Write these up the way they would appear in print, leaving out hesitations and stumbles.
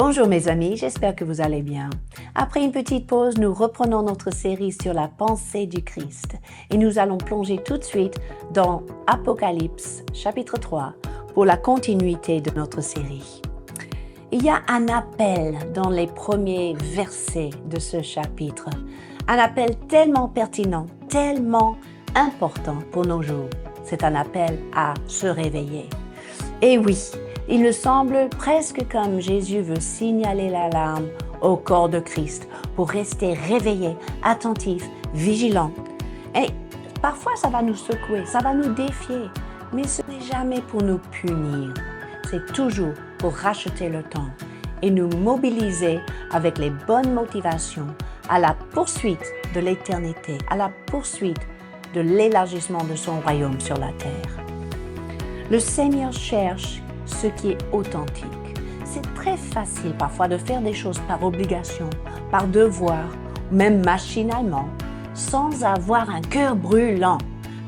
Bonjour mes amis, j'espère que vous allez bien. Après une petite pause, nous reprenons notre série sur la pensée du Christ et nous allons plonger tout de suite dans Apocalypse chapitre 3 pour la continuité de notre série. Il y a un appel dans les premiers versets de ce chapitre, un appel tellement pertinent, tellement important pour nos jours. C'est un appel à se réveiller. Et oui, il me semble presque comme Jésus veut signaler l'alarme au corps de Christ pour rester réveillé, attentif, vigilant. Et parfois, ça va nous secouer, ça va nous défier, mais ce n'est jamais pour nous punir. C'est toujours pour racheter le temps et nous mobiliser avec les bonnes motivations à la poursuite de l'éternité, à la poursuite de l'élargissement de son royaume sur la terre. Le Seigneur cherche ce qui est authentique. C'est très facile parfois de faire des choses par obligation, par devoir, même machinalement, sans avoir un cœur brûlant,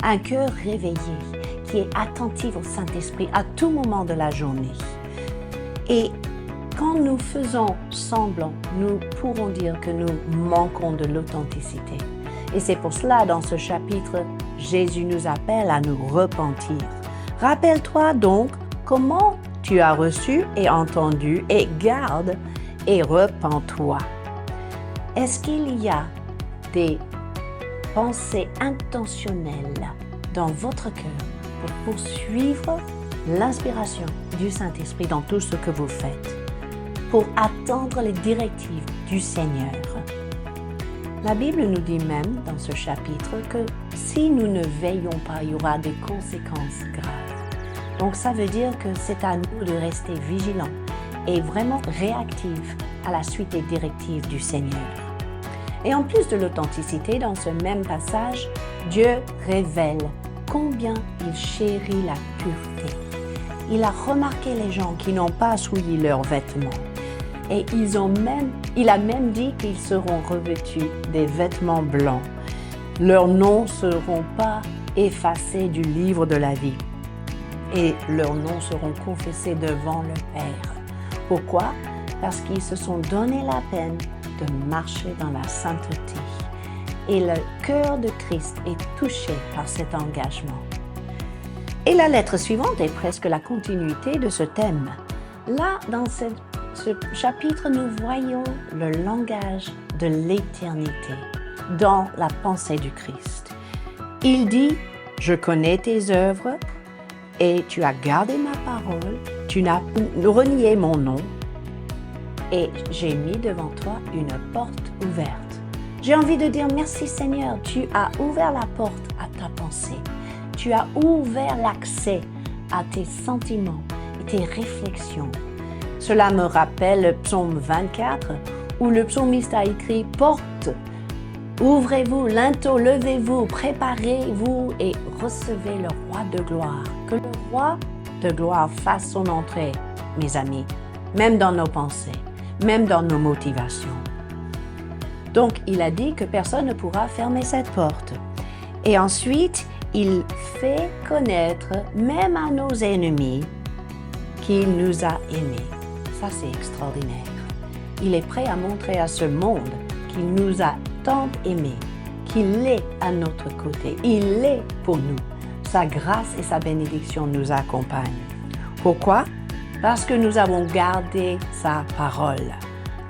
un cœur réveillé, qui est attentif au Saint-Esprit à tout moment de la journée. Et quand nous faisons semblant, nous pourrons dire que nous manquons de l'authenticité. Et c'est pour cela, dans ce chapitre, Jésus nous appelle à nous repentir. Rappelle-toi donc comment tu as reçu et entendu et garde et repens-toi. Est-ce qu'il y a des pensées intentionnelles dans votre cœur pour poursuivre l'inspiration du Saint-Esprit dans tout ce que vous faites, pour attendre les directives du Seigneur? La Bible nous dit même dans ce chapitre que si nous ne veillons pas, il y aura des conséquences graves. Donc ça veut dire que c'est à nous de rester vigilants et vraiment réactifs à la suite des directives du Seigneur. Et en plus de l'authenticité, dans ce même passage, Dieu révèle combien il chérit la pureté. Il a remarqué les gens qui n'ont pas souillé leurs vêtements. Et il a même dit qu'ils seront revêtus des vêtements blancs. Leurs noms ne seront pas effacés du livre de la vie. Et leurs noms seront confessés devant le Père. Pourquoi? Parce qu'ils se sont donné la peine de marcher dans la sainteté. Et le cœur de Christ est touché par cet engagement. Et la lettre suivante est presque la continuité de ce thème. Là, dans ce chapitre, nous voyons le langage de l'éternité dans la pensée du Christ. Il dit, « Je connais tes œuvres et tu as gardé ma parole, tu n'as renié mon nom et j'ai mis devant toi une porte ouverte. » J'ai envie de dire merci Seigneur, tu as ouvert la porte à ta pensée. Tu as ouvert l'accès à tes sentiments et tes réflexions. Cela me rappelle le psaume 24 où le psalmiste a écrit « Porte, ouvrez-vous, linteau, levez-vous, préparez-vous et recevez le roi de gloire. » Que le roi de gloire fasse son entrée, mes amis, même dans nos pensées, même dans nos motivations. Donc, il a dit que personne ne pourra fermer cette porte. Et ensuite, il fait connaître, même à nos ennemis, qu'il nous a aimés. Ça, c'est extraordinaire. Il est prêt à montrer à ce monde qu'il nous a tant aimés, qu'il est à notre côté. Il est pour nous. Sa grâce et sa bénédiction nous accompagnent. Pourquoi? Parce que nous avons gardé sa parole,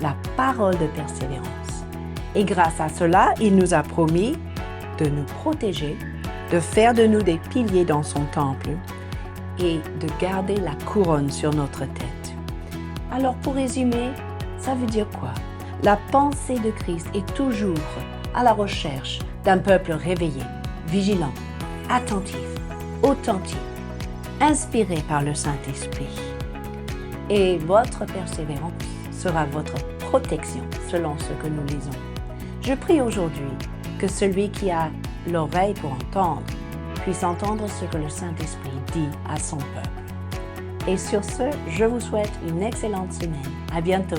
la parole de persévérance. Et grâce à cela, il nous a promis de nous protéger, de faire de nous des piliers dans son temple et de garder la couronne sur notre tête. Alors pour résumer, ça veut dire quoi? La pensée de Christ est toujours à la recherche d'un peuple réveillé, vigilant, attentif, authentique, inspiré par le Saint-Esprit. Et votre persévérance sera votre protection selon ce que nous lisons. Je prie aujourd'hui que celui qui a l'oreille pour entendre puisse entendre ce que le Saint-Esprit dit à son peuple. Et sur ce, je vous souhaite une excellente semaine. À bientôt.